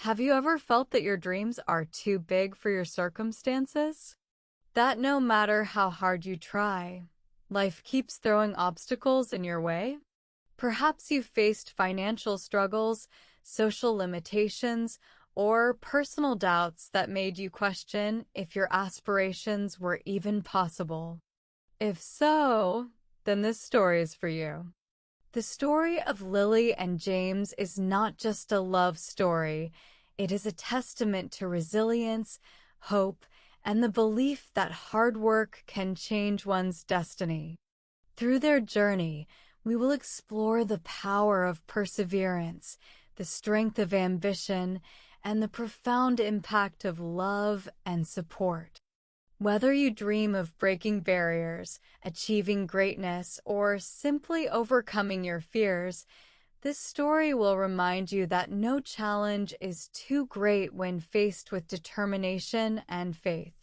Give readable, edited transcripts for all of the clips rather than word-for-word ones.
Have you ever felt that your dreams are too big for your circumstances? That no matter how hard you try, life keeps throwing obstacles in your way? Perhaps you faced financial struggles, social limitations, or personal doubts that made you question if your aspirations were even possible. If so, then this story is for you. The story of Lily and James is not just a love story. It is a testament to resilience, hope, and the belief that hard work can change one's destiny. Through their journey, we will explore the power of perseverance, the strength of ambition, and the profound impact of love and support. Whether you dream of breaking barriers, achieving greatness, or simply overcoming your fears, this story will remind you that no challenge is too great when faced with determination and faith.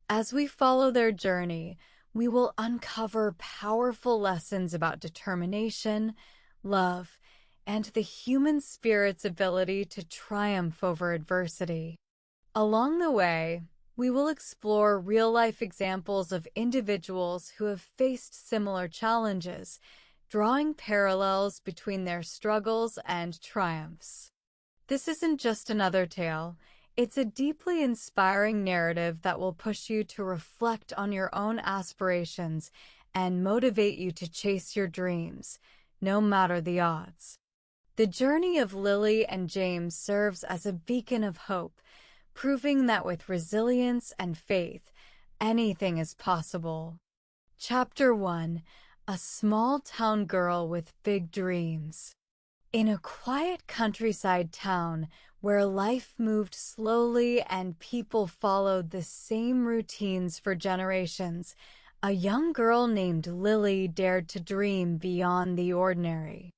As we follow their journey, we will uncover powerful lessons about determination, love, and the human spirit's ability to triumph over adversity. Along the way, we will explore real-life examples of individuals who have faced similar challenges, drawing parallels between their struggles and triumphs. This isn't just another tale. It's a deeply inspiring narrative that will push you to reflect on your own aspirations and motivate you to chase your dreams, no matter the odds. The journey of Lily and James serves as a beacon of hope, proving that with resilience and faith, anything is possible. Chapter 1: A small town girl with big dreams. In a quiet countryside town where life moved slowly and people followed the same routines for generations, a young girl named Lily dared to dream beyond the ordinary.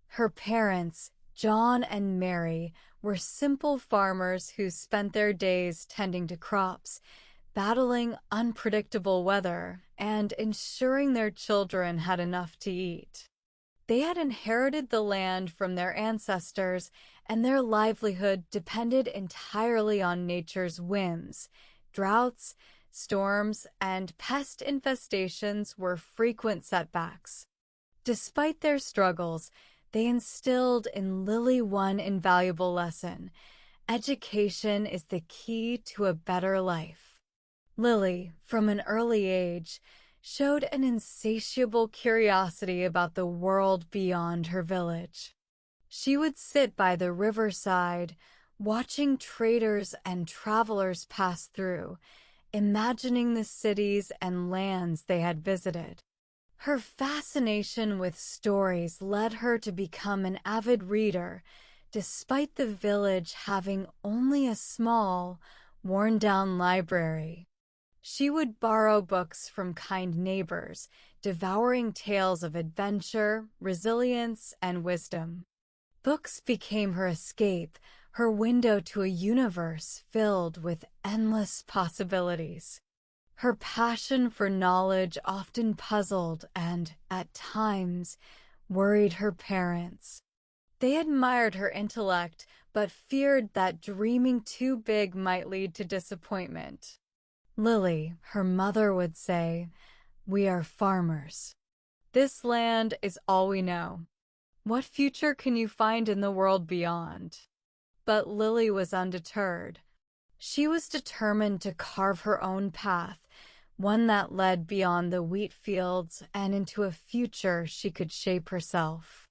Her parents, John and Mary, were simple farmers who spent their days tending to crops, battling unpredictable weather, and ensuring their children had enough to eat. They had inherited the land from their ancestors, and their livelihood depended entirely on nature's whims. Droughts, storms, and pest infestations were frequent setbacks. Despite their struggles, they instilled in Lily one invaluable lesson: education is the key to a better life. Lily, from an early age, showed an insatiable curiosity about the world beyond her village. She would sit by the riverside, watching traders and travelers pass through, imagining the cities and lands they had visited. Her fascination with stories led her to become an avid reader, despite the village having only a small, worn-down library. She would borrow books from kind neighbors, devouring tales of adventure, resilience, and wisdom. Books became her escape, her window to a universe filled with endless possibilities. Her passion for knowledge often puzzled and, at times, worried her parents. They admired her intellect, but feared that dreaming too big might lead to disappointment. Lily, her mother would say, "We are farmers. This land is all we know. What future can you find in the world beyond?" But Lily was undeterred. She was determined to carve her own path, one that led beyond the wheat fields and into a future she could shape herself.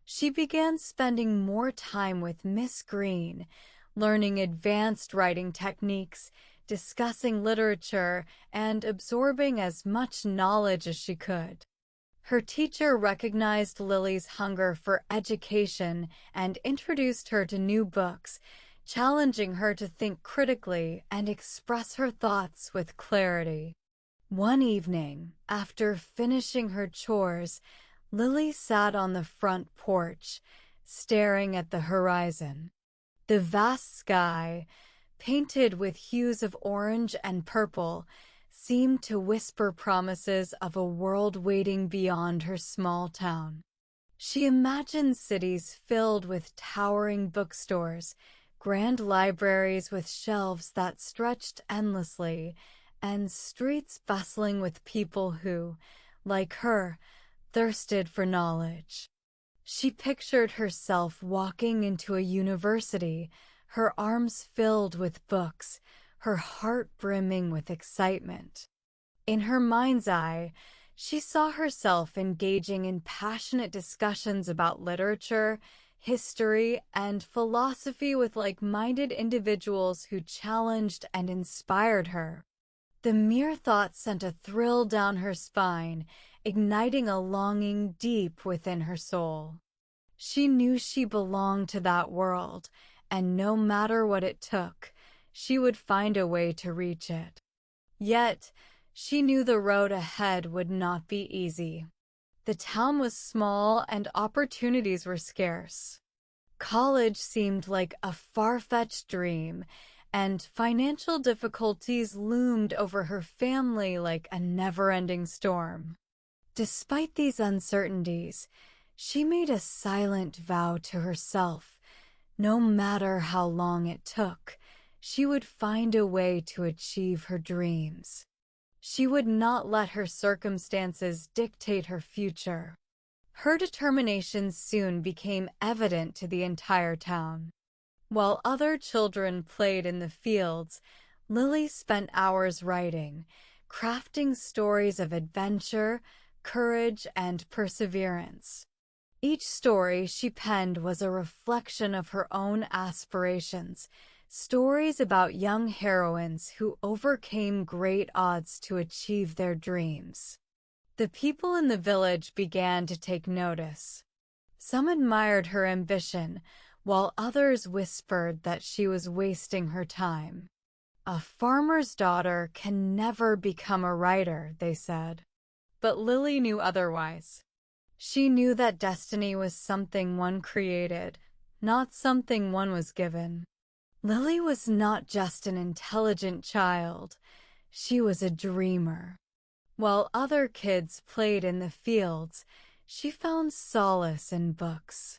She began spending more time with Miss Green, learning advanced writing techniques, discussing literature, and absorbing as much knowledge as she could. Her teacher recognized Lily's hunger for education and introduced her to new books, challenging her to think critically and express her thoughts with clarity. One evening, after finishing her chores, Lily sat on the front porch, staring at the horizon. The vast sky, painted with hues of orange and purple, seemed to whisper promises of a world waiting beyond her small town. She imagined cities filled with towering bookstores, Grand libraries with shelves that stretched endlessly, and streets bustling with people who, like her, thirsted for knowledge. She pictured herself walking into a university, her arms filled with books, her heart brimming with excitement. In her mind's eye, she saw herself engaging in passionate discussions about literature, history, and philosophy with like-minded individuals who challenged and inspired her. The mere thought sent a thrill down her spine, igniting a longing deep within her soul. She knew she belonged to that world, and no matter what it took, she would find a way to reach it. Yet, she knew the road ahead would not be easy. The town was small and opportunities were scarce. College seemed like a far-fetched dream, and financial difficulties loomed over her family like a never-ending storm. Despite these uncertainties, she made a silent vow to herself. No matter how long it took, she would find a way to achieve her dreams. She would not let her circumstances dictate her future. Her determination soon became evident to the entire town. While other children played in the fields, Lily spent hours writing, crafting stories of adventure, courage, and perseverance. Each story she penned was a reflection of her own aspirations, stories about young heroines who overcame great odds to achieve their dreams. The people in the village began to take notice. Some admired her ambition, while others whispered that she was wasting her time. A farmer's daughter can never become a writer, they said. But Lily knew otherwise. She knew that destiny was something one created, not something one was given. Lily was not just an intelligent child, she was a dreamer. While other kids played in the fields, she found solace in books.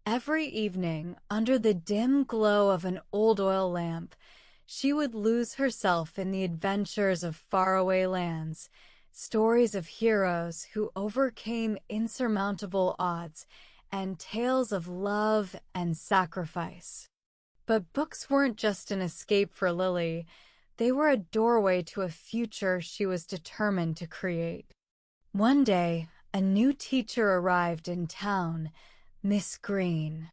Every evening, under the dim glow of an old oil lamp, she would lose herself in the adventures of faraway lands, stories of heroes who overcame insurmountable odds, and tales of love and sacrifice. But books weren't just an escape for Lily, they were a doorway to a future she was determined to create. One day, a new teacher arrived in town, Miss Green.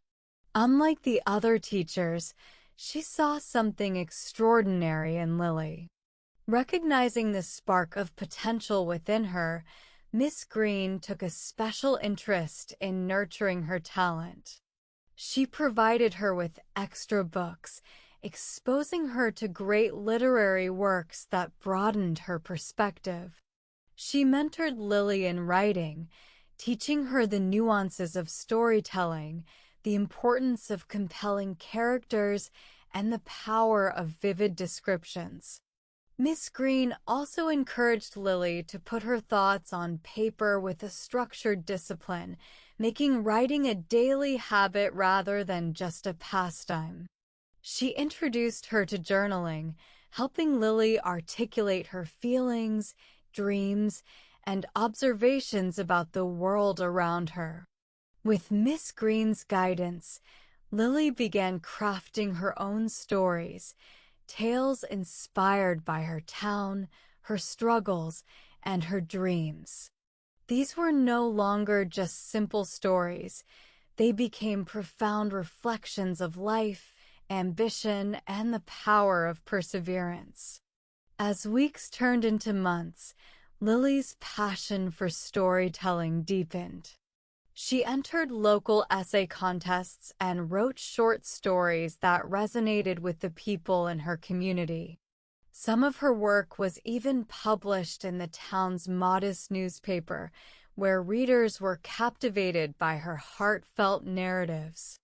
Unlike the other teachers, she saw something extraordinary in Lily. Recognizing the spark of potential within her, Miss Green took a special interest in nurturing her talent. She provided her with extra books, exposing her to great literary works that broadened her perspective. She mentored Lily in writing, teaching her the nuances of storytelling, the importance of compelling characters, and the power of vivid descriptions. Miss Green also encouraged Lily to put her thoughts on paper with a structured discipline, making writing a daily habit rather than just a pastime. She introduced her to journaling, helping Lily articulate her feelings, dreams, and observations about the world around her. With Miss Green's guidance, Lily began crafting her own stories, tales inspired by her town, her struggles, and her dreams. These were no longer just simple stories. They became profound reflections of life, ambition, and the power of perseverance. As weeks turned into months, Lily's passion for storytelling deepened. She entered local essay contests and wrote short stories that resonated with the people in her community. Some of her work was even published in the town's modest newspaper, where readers were captivated by her heartfelt narratives.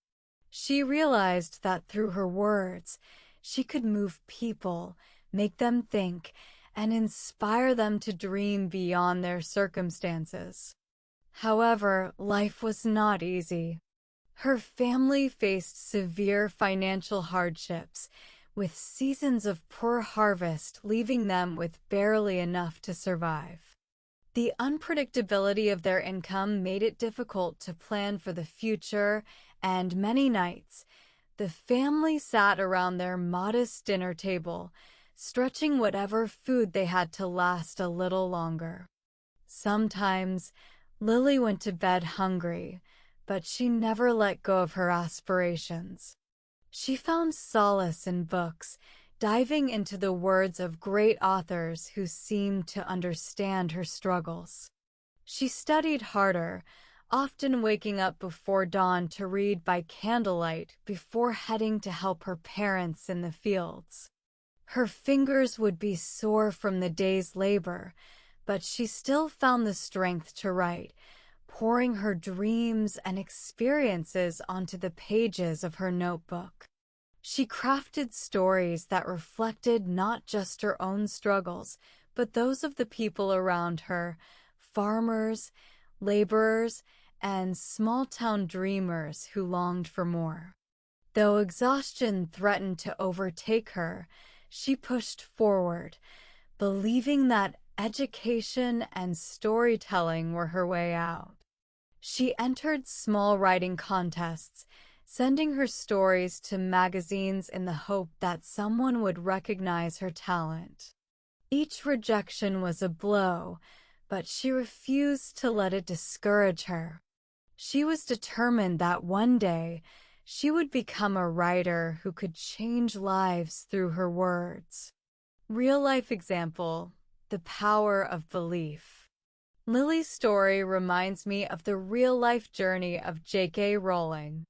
She realized that through her words, she could move people, make them think, and inspire them to dream beyond their circumstances. However, life was not easy. Her family faced severe financial hardships, with seasons of poor harvest leaving them with barely enough to survive. The unpredictability of their income made it difficult to plan for the future, and many nights, the family sat around their modest dinner table, stretching whatever food they had to last a little longer. Sometimes, Lily went to bed hungry, but she never let go of her aspirations. She found solace in books, diving into the words of great authors who seemed to understand her struggles. She studied harder, often waking up before dawn to read by candlelight before heading to help her parents in the fields. Her fingers would be sore from the day's labor, but she still found the strength to write, pouring her dreams and experiences onto the pages of her notebook. She crafted stories that reflected not just her own struggles, but those of the people around her, farmers, laborers, and small-town dreamers who longed for more. Though exhaustion threatened to overtake her, she pushed forward, believing that education and storytelling were her way out. She entered small writing contests, sending her stories to magazines in the hope that someone would recognize her talent. Each rejection was a blow, but she refused to let it discourage her. She was determined that one day she would become a writer who could change lives through her words. Real-life example: the power of belief. Lily's story reminds me of the real-life journey of J.K. Rowling.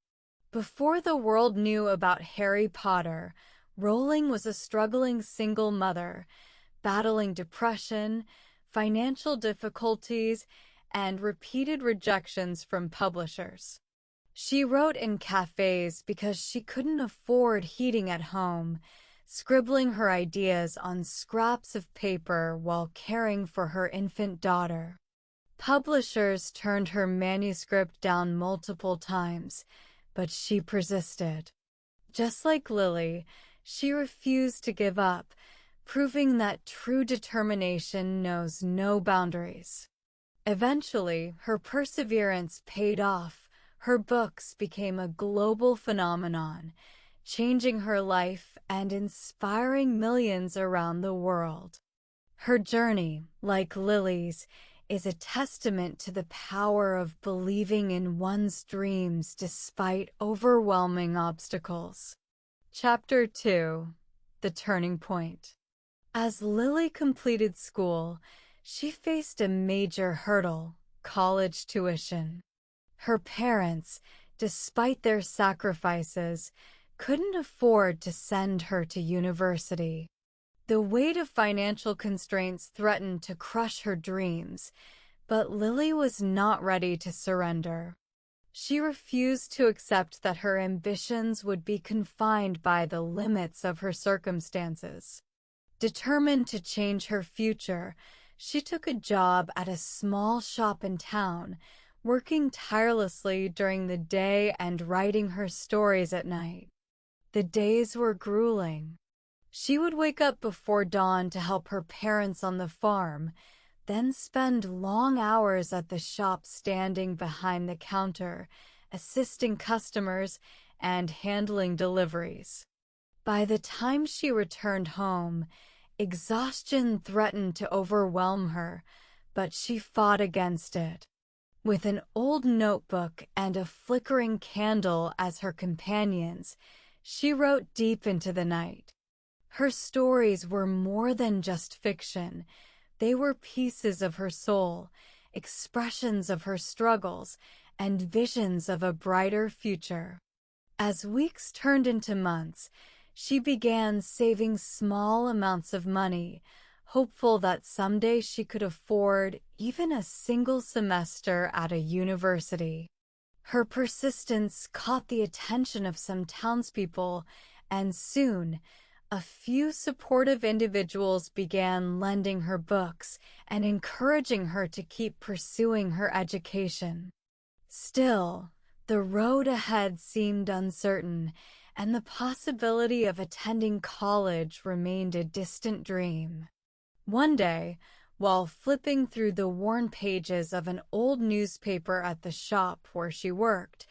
Before the world knew about Harry Potter, Rowling was a struggling single mother, battling depression, financial difficulties, and repeated rejections from publishers. She wrote in cafes because she couldn't afford heating at home, scribbling her ideas on scraps of paper while caring for her infant daughter. Publishers turned her manuscript down multiple times, but she persisted. Just like Lily, she refused to give up, proving that true determination knows no boundaries. Eventually, her perseverance paid off. Her books became a global phenomenon, changing her life and inspiring millions around the world. Her journey, like Lily's, is a testament to the power of believing in one's dreams despite overwhelming obstacles. Chapter 2: The Turning Point. As Lily completed school, she faced a major hurdle: college tuition. Her parents, despite their sacrifices, couldn't afford to send her to university. The weight of financial constraints threatened to crush her dreams, but Lily was not ready to surrender. She refused to accept that her ambitions would be confined by the limits of her circumstances. Determined to change her future, she took a job at a small shop in town, working tirelessly during the day and writing her stories at night. The days were grueling. She would wake up before dawn to help her parents on the farm, then spend long hours at the shop standing behind the counter, assisting customers and handling deliveries. By the time she returned home, exhaustion threatened to overwhelm her, but she fought against it. With an old notebook and a flickering candle as her companions, she wrote deep into the night. Her stories were more than just fiction. They were pieces of her soul, expressions of her struggles, and visions of a brighter future. As weeks turned into months, she began saving small amounts of money, hopeful that someday she could afford even a single semester at a university. Her persistence caught the attention of some townspeople, and soon, a few supportive individuals began lending her books and encouraging her to keep pursuing her education. Still, The road ahead seemed uncertain, and the possibility of attending college remained a distant dream. One day, while flipping through the worn pages of an old newspaper at the shop where she worked,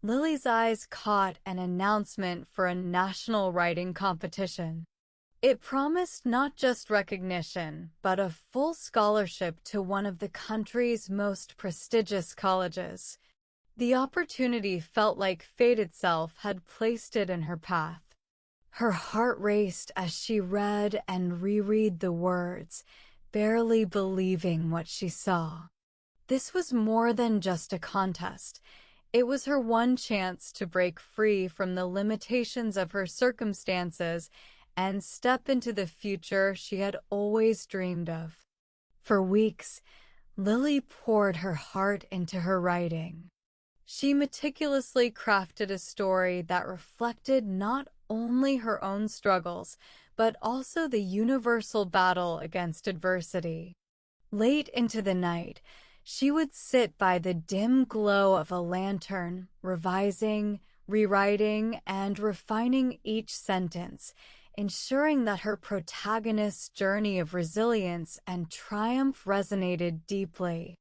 Lily's eyes caught an announcement for a national writing competition. It promised not just recognition, but a full scholarship to one of the country's most prestigious colleges. The opportunity felt like fate itself had placed it in her path. Her heart raced as she read and reread the words, barely believing what she saw. This was more than just a contest. It was her one chance to break free from the limitations of her circumstances and step into the future she had always dreamed of. For weeks, Lily poured her heart into her writing. She meticulously crafted a story that reflected not only her own struggles, but also the universal battle against adversity. Late into the night, she would sit by the dim glow of a lantern, revising, rewriting, and refining each sentence, ensuring that her protagonist's journey of resilience and triumph resonated deeply.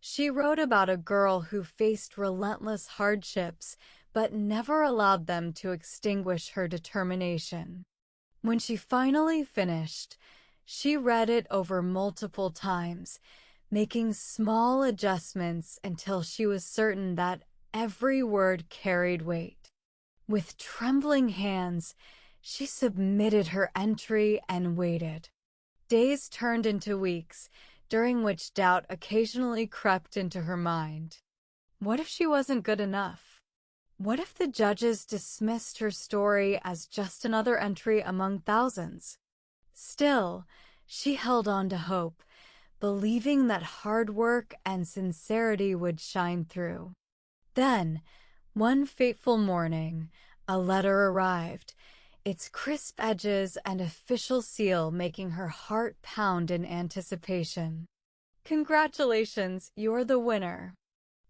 She wrote about a girl who faced relentless hardships, but never allowed them to extinguish her determination. When she finally finished, she read it over multiple times, making small adjustments until she was certain that every word carried weight. With trembling hands, she submitted her entry and waited. Days turned into weeks, during which doubt occasionally crept into her mind. What if she wasn't good enough? What if the judges dismissed her story as just another entry among thousands? Still, she held on to hope, believing that hard work and sincerity would shine through. Then, one fateful morning, a letter arrived, its crisp edges and official seal making her heart pound in anticipation. "Congratulations, you're the winner."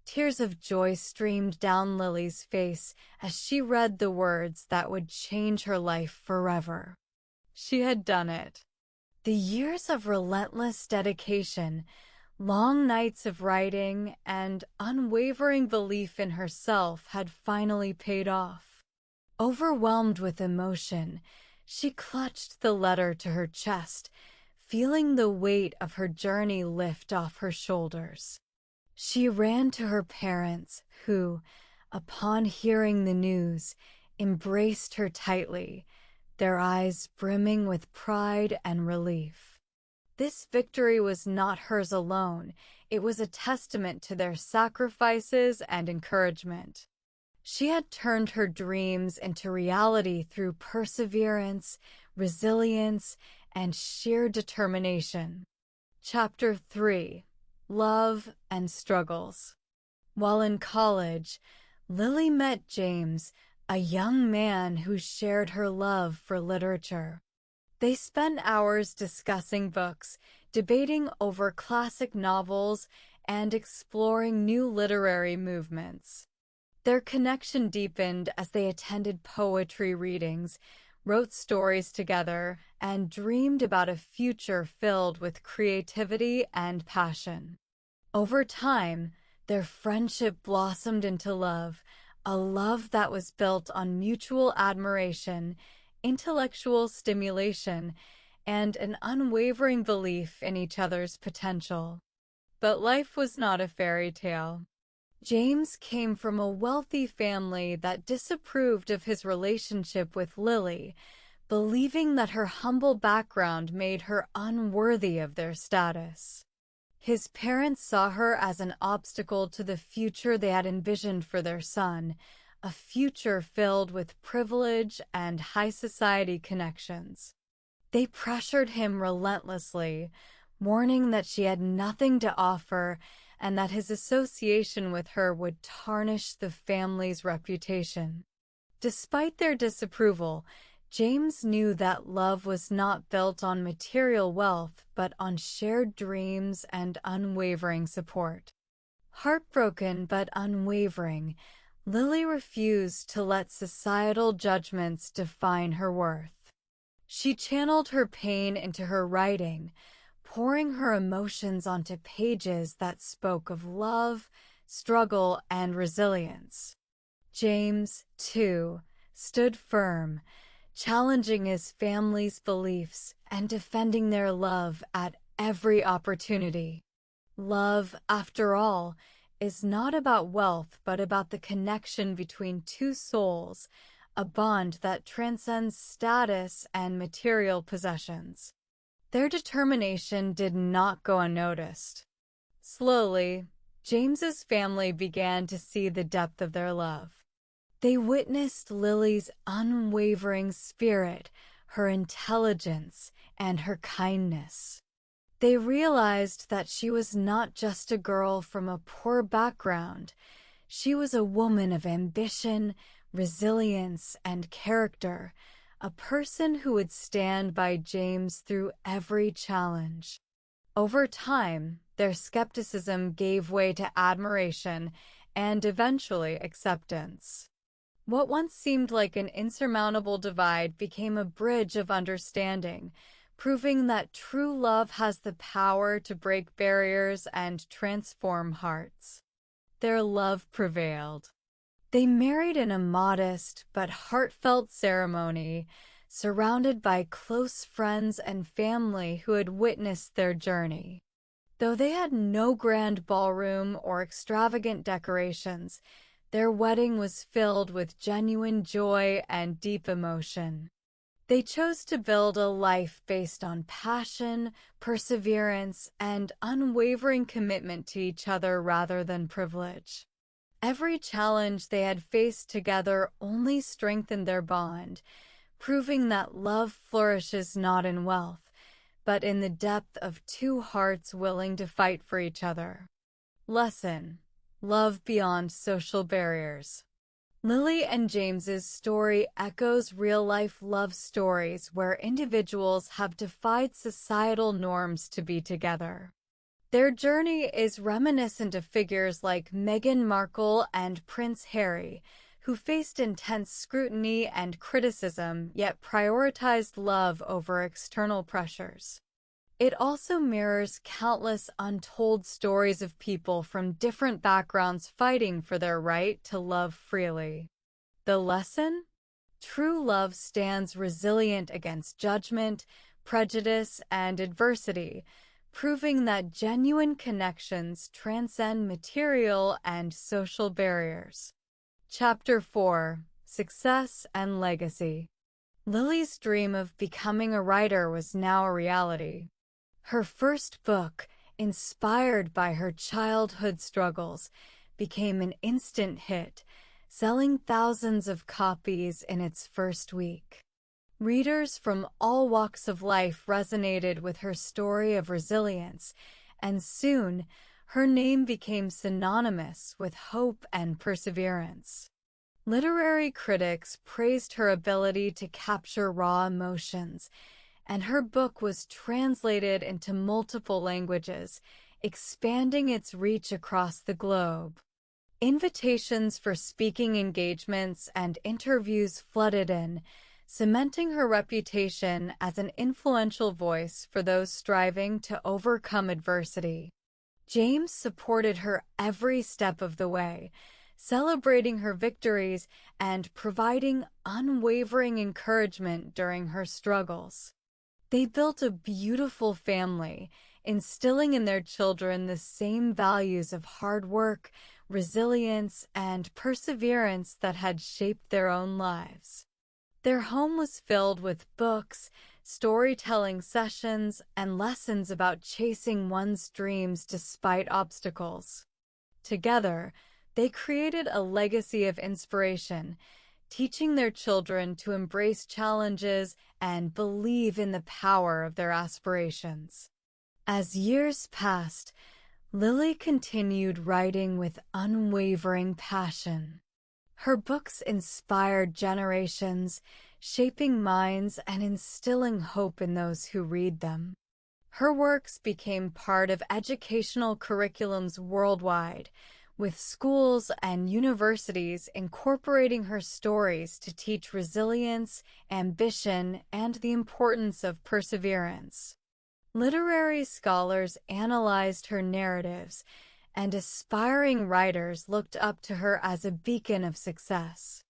Tears of joy streamed down Lily's face as she read the words that would change her life forever. She had done it. The years of relentless dedication, long nights of writing, and unwavering belief in herself had finally paid off. Overwhelmed with emotion, she clutched the letter to her chest, feeling the weight of her journey lift off her shoulders. She ran to her parents, who, upon hearing the news, embraced her tightly, their eyes brimming with pride and relief. This victory was not hers alone. It was a testament to their sacrifices and encouragement. She had turned her dreams into reality through perseverance, resilience, and sheer determination. Chapter 3: Love and Struggles. While in college, Lily met James, a young man who shared her love for literature. They spent hours discussing books, debating over classic novels, and exploring new literary movements. Their connection deepened as they attended poetry readings, wrote stories together, and dreamed about a future filled with creativity and passion. Over time, their friendship blossomed into love, a love that was built on mutual admiration, intellectual stimulation, and an unwavering belief in each other's potential. But life was not a fairy tale. James came from a wealthy family that disapproved of his relationship with Lily, believing that her humble background made her unworthy of their status. His parents saw her as an obstacle to the future they had envisioned for their son, a future filled with privilege and high society connections. They pressured him relentlessly, warning that she had nothing to offer and that his association with her would tarnish the family's reputation. Despite their disapproval, James knew that love was not built on material wealth, but on shared dreams and unwavering support. Heartbroken but unwavering, Lily refused to let societal judgments define her worth. She channeled her pain into her writing, pouring her emotions onto pages that spoke of love, struggle, and resilience. James, too, stood firm, challenging his family's beliefs and defending their love at every opportunity. Love, after all, is not about wealth but about the connection between two souls, a bond that transcends status and material possessions. Their determination did not go unnoticed. Slowly, James's family began to see the depth of their love. They witnessed Lily's unwavering spirit, her intelligence, and her kindness. They realized that she was not just a girl from a poor background. She was a woman of ambition, resilience, and character, a person who would stand by James through every challenge. Over time, their skepticism gave way to admiration and eventually acceptance. What once seemed like an insurmountable divide became a bridge of understanding, proving that true love has the power to break barriers and transform hearts. Their love prevailed. They married in a modest but heartfelt ceremony, surrounded by close friends and family who had witnessed their journey. Though they had no grand ballroom or extravagant decorations, their wedding was filled with genuine joy and deep emotion. They chose to build a life based on passion, perseverance, and unwavering commitment to each other rather than privilege. Every challenge they had faced together only strengthened their bond, proving that love flourishes not in wealth, but in the depth of two hearts willing to fight for each other. Lesson: love beyond social barriers. Lily and James's story echoes real-life love stories where individuals have defied societal norms to be together. Their journey is reminiscent of figures like Meghan Markle and Prince Harry, who faced intense scrutiny and criticism yet prioritized love over external pressures. It also mirrors countless untold stories of people from different backgrounds fighting for their right to love freely. The lesson? True love stands resilient against judgment, prejudice, and adversity, proving that genuine connections transcend material and social barriers. Chapter 4: Success and Legacy. Lily's dream of becoming a writer was now a reality. Her first book, inspired by her childhood struggles, became an instant hit, selling thousands of copies in its first week. Readers from all walks of life resonated with her story of resilience, and soon her name became synonymous with hope and perseverance. Literary critics praised her ability to capture raw emotions, and her book was translated into multiple languages, expanding its reach across the globe. Invitations for speaking engagements and interviews flooded in, cementing her reputation as an influential voice for those striving to overcome adversity. James supported her every step of the way, celebrating her victories and providing unwavering encouragement during her struggles. They built a beautiful family, instilling in their children the same values of hard work, resilience, and perseverance that had shaped their own lives. Their home was filled with books, storytelling sessions, and lessons about chasing one's dreams despite obstacles. Together, they created a legacy of inspiration, teaching their children to embrace challenges and believe in the power of their aspirations. As years passed, Lily continued writing with unwavering passion. Her books inspired generations, shaping minds and instilling hope in those who read them. Her works became part of educational curriculums worldwide, with schools and universities incorporating her stories to teach resilience, ambition, and the importance of perseverance. Literary scholars analyzed her narratives, and aspiring writers looked up to her as a beacon of success.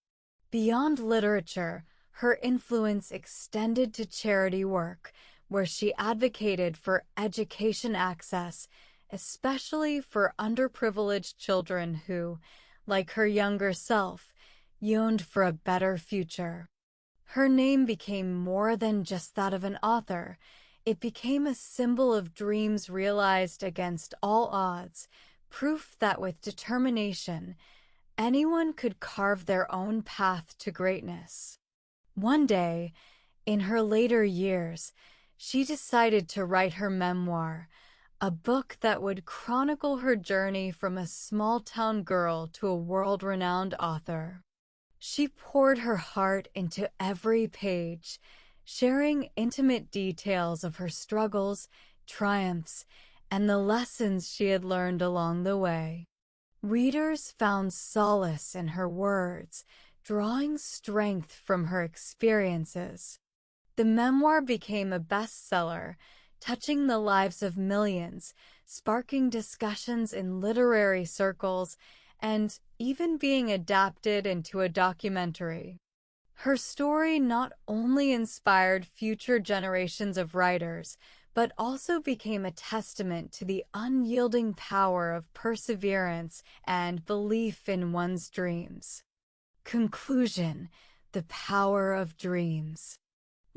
Beyond literature, her influence extended to charity work, where she advocated for education access, especially for underprivileged children who, like her younger self, yearned for a better future. Her name became more than just that of an author. It became a symbol of dreams realized against all odds, proof that with determination, anyone could carve their own path to greatness. One day, in her later years, she decided to write her memoir, a book that would chronicle her journey from a small-town girl to a world-renowned author. She poured her heart into every page, sharing intimate details of her struggles, triumphs, and the lessons she had learned along the way. Readers found solace in her words, drawing strength from her experiences. The memoir became a bestseller, touching the lives of millions, sparking discussions in literary circles, and even being adapted into a documentary. Her story not only inspired future generations of writers, but also became a testament to the unyielding power of perseverance and belief in one's dreams. Conclusion: the power of dreams.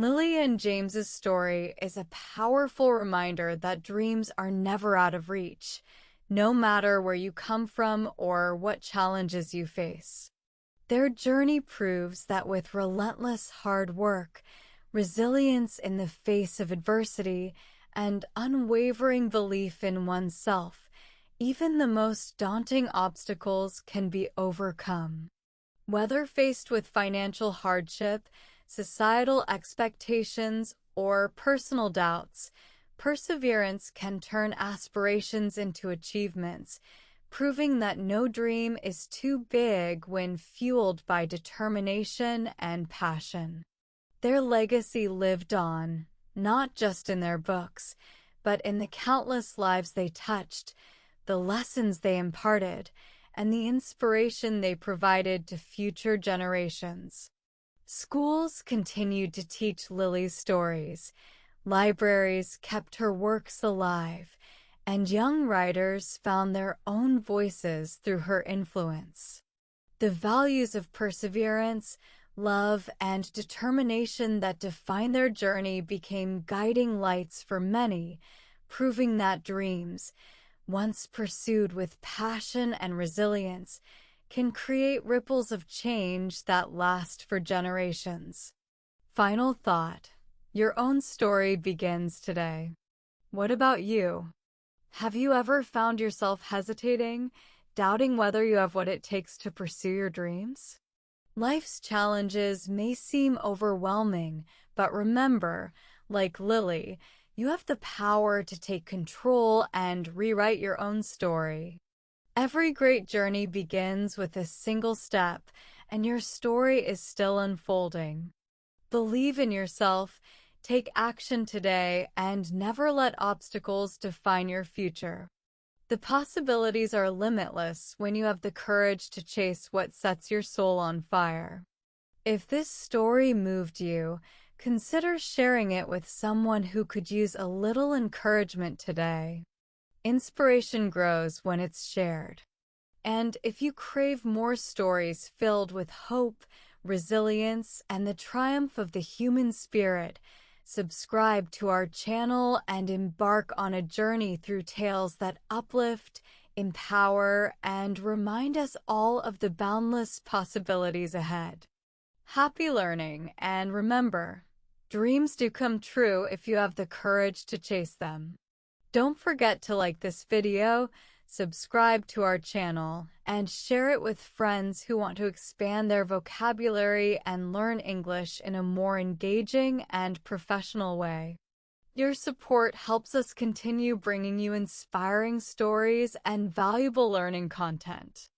Lily and James's story is a powerful reminder that dreams are never out of reach, no matter where you come from or what challenges you face. Their journey proves that with relentless hard work, resilience in the face of adversity, and unwavering belief in oneself, even the most daunting obstacles can be overcome. Whether faced with financial hardship, societal expectations, or personal doubts, perseverance can turn aspirations into achievements, proving that no dream is too big when fueled by determination and passion. Their legacy lived on, not just in their books, but in the countless lives they touched, the lessons they imparted, and the inspiration they provided to future generations. Schools continued to teach Lily's stories, libraries kept her works alive, and young writers found their own voices through her influence. The values of perseverance, love, and determination that defined their journey became guiding lights for many, proving that dreams, once pursued with passion and resilience, can create ripples of change that last for generations. Final thought: your own story begins today. What about you? Have you ever found yourself hesitating, doubting whether you have what it takes to pursue your dreams? Life's challenges may seem overwhelming, but remember, like Lily, you have the power to take control and rewrite your own story. Every great journey begins with a single step, and your story is still unfolding. Believe in yourself, take action today, and never let obstacles define your future. The possibilities are limitless when you have the courage to chase what sets your soul on fire. If this story moved you, consider sharing it with someone who could use a little encouragement today. Inspiration grows when it's shared. And if you crave more stories filled with hope, resilience, and the triumph of the human spirit, subscribe to our channel and embark on a journey through tales that uplift, empower, and remind us all of the boundless possibilities ahead. Happy learning, and remember, dreams do come true if you have the courage to chase them. Don't forget to like this video, subscribe to our channel, and share it with friends who want to expand their vocabulary and learn English in a more engaging and professional way. Your support helps us continue bringing you inspiring stories and valuable learning content.